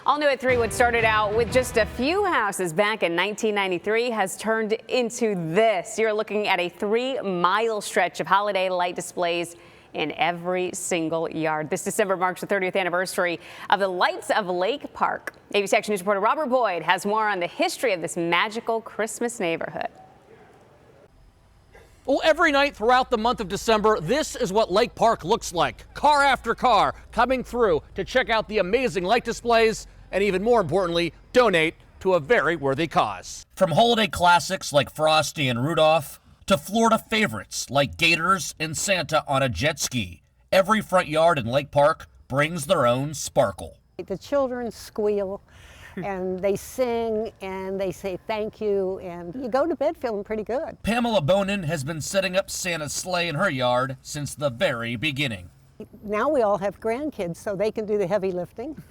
All new at 3, what started out with just a few houses back in 1993 has turned into this. You're looking at a 3-mile stretch of holiday light displays in every single yard. This December marks the 30th anniversary of the Lights of Lake Park. ABC Action News reporter Robert Boyd has more on the history of this magical Christmas neighborhood. Well, every night throughout the month of December, this is what Lake Park looks like. Car after car coming through to check out the amazing light displays and, even more importantly, donate to a very worthy cause. From holiday classics like Frosty and Rudolph to Florida favorites like gators and Santa on a jet ski, every front yard in Lake Park brings their own sparkle. The children squeal and they sing and they say thank you, and you go to bed feeling pretty good. Pamela Bonin has been setting up Santa's sleigh in her yard since the very beginning. Now we all have grandkids, so they can do the heavy lifting,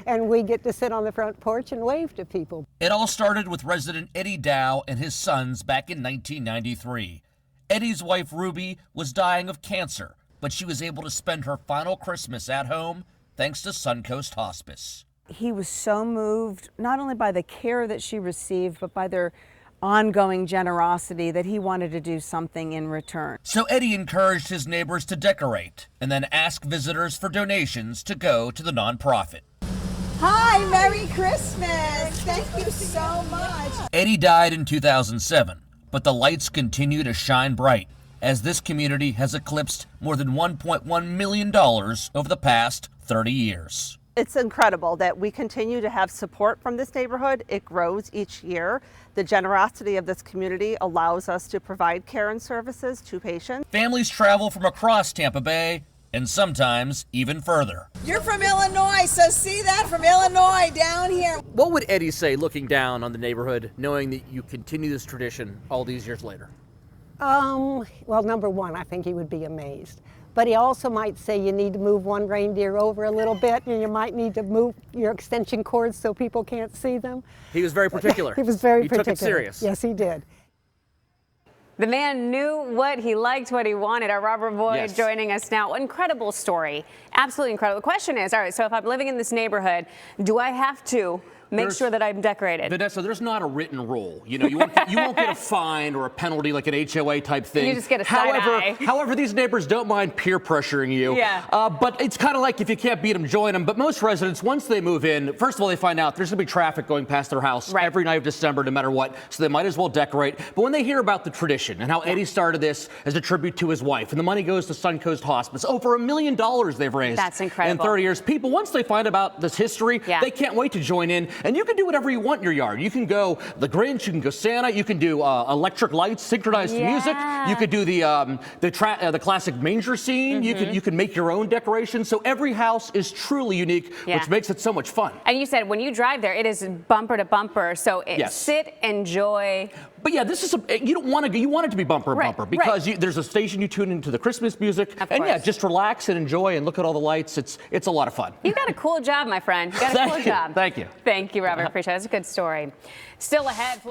and we get to sit on the front porch and wave to people. It all started with resident Eddie Dow and his sons back in 1993. Eddie's wife Ruby was dying of cancer, but she was able to spend her final Christmas at home thanks to Suncoast Hospice. He was so moved, not only by the care that she received, but by their ongoing generosity, that he wanted to do something in return. So Eddie encouraged his neighbors to decorate and then ask visitors for donations to go to the nonprofit. Hi, Merry Christmas. Thank you so much. Eddie died in 2007, but the lights continue to shine bright as this community has eclipsed more than $1.1 million over the past 30 years. It's incredible that we continue to have support from this neighborhood. It grows each year. The generosity of this community allows us to provide care and services to patients. Families travel from across Tampa Bay and sometimes even further. You're from Illinois, so see that from Illinois down here. What would Eddie say looking down on the neighborhood, knowing that you continue this tradition all these years later? Well, number one, I think he would be amazed. But he also might say you need to move one reindeer over a little bit, and you might need to move your extension cords so people can't see them. He was very particular. He was very particular. He took it serious. Yes, he did. The man knew what he liked, what he wanted. Our Robert Boyd joining us now. Incredible story. Absolutely incredible. The question is, all right, so if I'm living in this neighborhood, do I have to make sure that I'm decorated? Vanessa, there's not a written rule. You know, you won't get a fine or a penalty like an HOA type thing. You just get a side eye. However, these neighbors don't mind peer pressuring you. Yeah. But it's kind of like if you can't beat them, join them. But most residents, once they move in, first of all, they find out there's going to be traffic going past their house every night of December, no matter what. So they might as well decorate. But when they hear about the tradition and how Eddie started this as a tribute to his wife, and the money goes to Suncoast Hospice, over $1 million they've raised. That's incredible. In 30 years. People, once they find about this history, they can't wait to join in. And you can do whatever you want in your yard. You can go the Grinch, you can go Santa, you can do electric lights synchronized to music. You could do the classic manger scene. You can make your own decorations. So every house is truly unique, which makes it so much fun. And you said when you drive there, it is bumper to bumper. So sit, enjoy. But yeah, this is you want it to be bumper to bumper because there's a station you tune into the Christmas music, and just relax and enjoy and look at all the lights. It's a lot of fun. You got a cool job, my friend. You got a cool job. Thank you. Thank you, Robert. Appreciate it. That's a good story. Still ahead.